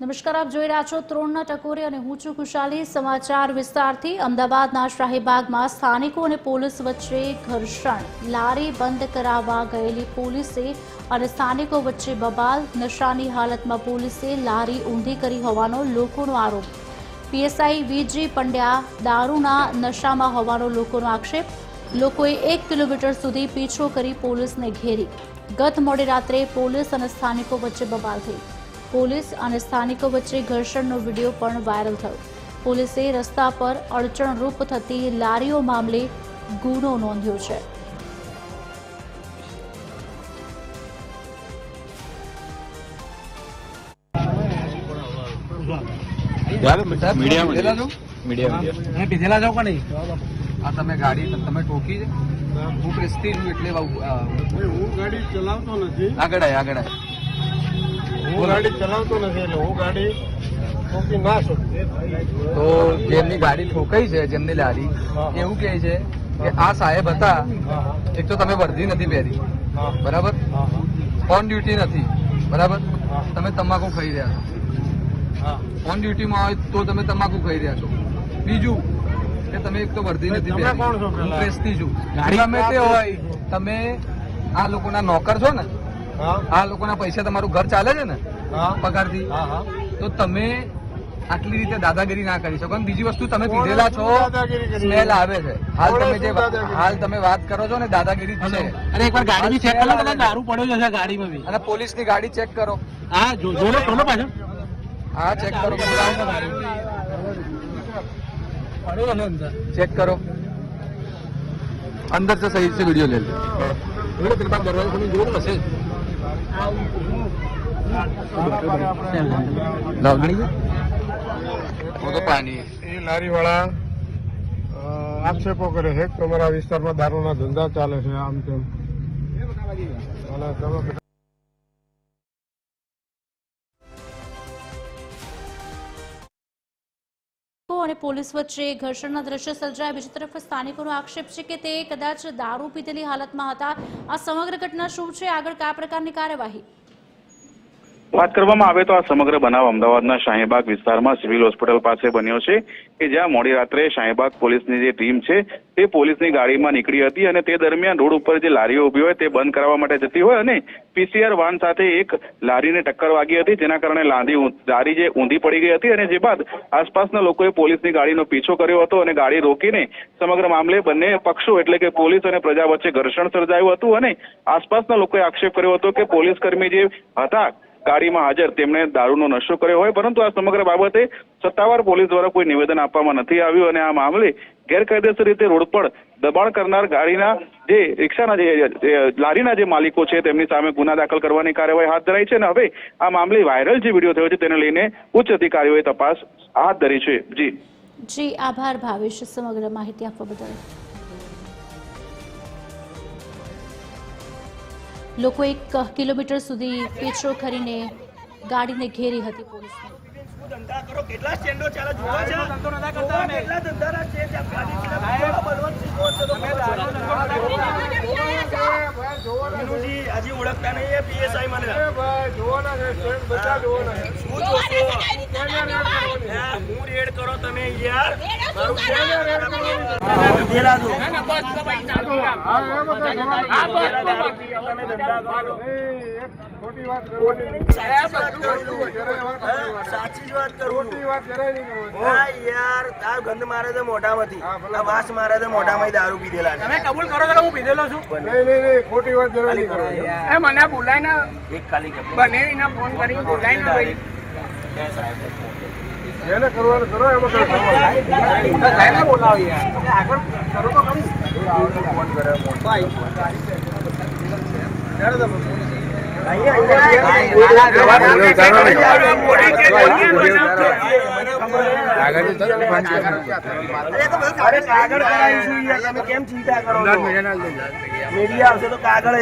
નમસ્કાર, આપ જોઈ રહ્યા છો ત્રોણના ટકોરે અને હું છું ખુશાલી। સમાચાર વિસ્તારથી। અમદાવાદના શાહીબાગમાં સ્થાનિકો અને પોલીસ વચ્ચે ઘર્ષણ। લારી બંધ કરાવવા ગયેલી પોલીસે અને સ્થાનિકો વચ્ચે બબાલ। નશાની હાલતમાં પોલીસે લારી ઊંધી કરી હોવાનો લોકોનો આરોપ। પીએસઆઈ વીજી પંડ્યા દારૂના નશામાં હોવાનો લોકોનો આક્ષેપ। લોકોએ 1 કિલોમીટર સુધી પીછો કરી પોલીસને ઘેરી। ગત મોડી રાત્રે પોલીસ અને સ્થાનિકો વચ્ચે બબાલ થઈ। પોલીસ અને સ્થાનિકો વચ્ચે ઘર્ષણનો વિડીયો પણ વાયરલ થયો। પોલીસે રસ્તા પર અડચણરૂપ થતી લારીઓ મામલે ગુનો નોંધ્યો છે। પીધેલા જાવ કે નહીં? આ તમે ગાડી તમે ટોકી છે? હું પ્રેસ્ટીજ છું એટલે હું ગાડી ચલાવતો નથી। આગળ આય હું ગાડી ચલાવતો નથી એટલે હું ગાડી ઠોકી ના શકું। તો જેમની ગાડી ઠોકાઈ છે, જેમની લારી, એવું કહે છે કે આ સાહેબ હતા, એક તો તમે વર્દી નથી પહેરી, બરાબર, ઓન ડ્યુટી નથી, બરાબર, તમે તમાકુ ખાઈ રહ્યા છો, ઓન ડ્યુટીમાં હોય તો તમે તમાકુ ખાઈ રહ્યા છો। બીજું કે તમે એક તો વર્દી નથી પહેરી, પ્રેસ્ટી છું, ગમે તે હોય, તમે આ લોકોના નોકર છો ને, આ લોકોના પૈસા તમારું ઘર ચાલે છે ને પગારથી, તો તમે આટલી રીતે દાદાગીરી ના કરી શકો। બીજી વસ્તુ, તમે પીધેલા છો, સ્મેલ આવે છે। હાલ તમે વાત કરો છો ને, દાદાગીરી છે। અને એકવાર ગાડી બી ચેક કરો, કદાચ દારૂ પડ્યો છે ગાડીમાં બી। અને પોલીસની ગાડી ચેક કરો। હા, જોડો ખોલો પાછો। હા, ચેક કરો, चेक करो अंदर से सही से वीडियो ले लो। वो तो पानी એ લારી વાળા આક્ષેપો કરે છે કે તમારા વિસ્તારમાં દારૂના ધંધા ચાલે છે, આમ તેમ, અને તમે અને પોલીસ વચ્ચે ઘર્ષણના દ્રશ્ય સર્જાયા। બીજી તરફ સ્થાનિકોનો આક્ષેપ છે કે તે કદાચ દારૂ પીધેલી હાલતમાં હતા। આ સમગ્ર ઘટના શું છે, આગળ કયા પ્રકારની કાર્યવાહી? વાત કરવામાં આવે તો આ સમગ્ર બનાવ અમદાવાદના શાહીબાગ વિસ્તારમાં સિવિલ હોસ્પિટલ પાસે બન્યો છે કે જ્યાં મોડી રાત્રે શાહીબાગ પોલીસની જે ટીમ છે તે પોલીસની ગાડીમાં નીકળી હતી અને તે દરમિયાન રોડ ઉપર જે લારીઓ ઉભી હોય તે બંધ કરાવવા માટે જતી હોય અને પીસીઆર વાન સાથે એક લારીને ટક્કર વાગી હતી, જેના કારણે લારી જે ઊંધી પડી ગઈ હતી અને જે બાદ આસપાસના લોકોએ પોલીસની ગાડીનો પીછો કર્યો હતો અને ગાડી રોકીને સમગ્ર મામલે બંને પક્ષો એટલે કે પોલીસ અને પ્રજા વચ્ચે ઘર્ષણ સર્જાયું હતું અને આસપાસના લોકોએ આક્ષેપ કર્યો હતો કે પોલીસ કર્મી જે હતા ગાડીમાં હાજર તેમણે દારૂનો નશો કર્યો હોય, પરંતુ આ સમગ્ર બાબતે સત્તાવાર પોલીસ દ્વારા કોઈ નિવેદન આપવામાં નથી આવ્યું અને આ મામલે ગેરકાયદેસર રીતે રોડ પર દબાણ કરનાર ગાડીના જે રિક્ષાના જે લારીના જે માલિકો છે તેમની સામે ગુના દાખલ કરવાની કાર્યવાહી હાથ ધરાઈ છે અને હવે આ મામલે વાયરલ જે વિડીયો થયો છે તેને લઈને ઉચ્ચ અધિકારીઓએ તપાસ હાથ ધરી છે। જી આભાર ભાવેશ, સમગ્ર માહિતી આપવા બદલ। લોકો 1 કિલોમીટર સુધી પીછો કરીને ગાડીને ઘેરી હતી પોલીસને। ધંધા કરો, કેટલા સ્ટેન્ડો ચાલે જોવા છે, ધંધો નતા કરતા ને કેટલા ધંધાના છે જ્યાં ગાડી ખીલા બલવંત શીખો છો તો મેનુજી હજી ઓળખતા નહીં એ પીએસઆઈ મને ભાઈ જોવાના છે, સ્ટેન્ડ બધા જોવાના છે, શું જોશો? હું રેડ કરો તમે યાર, મારું પીધેલા દો ખોટી વાત કરવાની, સાચી જ વાત કરું, હા યાર, તાર ગંધ મારે છે મોઢામાંથી, આ વાસ મારે છે મોઢામાં દારૂ પીધેલા। તમે કબૂલ કરો તો હું પીધેલો છું? નહીં, ખોટી વાત કરવાની એ મને બોલાય ને, એક ખાલી બનેવીને ફોન કરી બોલાય ને ભાઈ, જેને કરવાનું કરો, એમાં બોલાવો યાર, આગળ કરો તો ખરી ફોન કરે કેમ ચિંતા કરો? મીડિયા આવશે તો કાગળ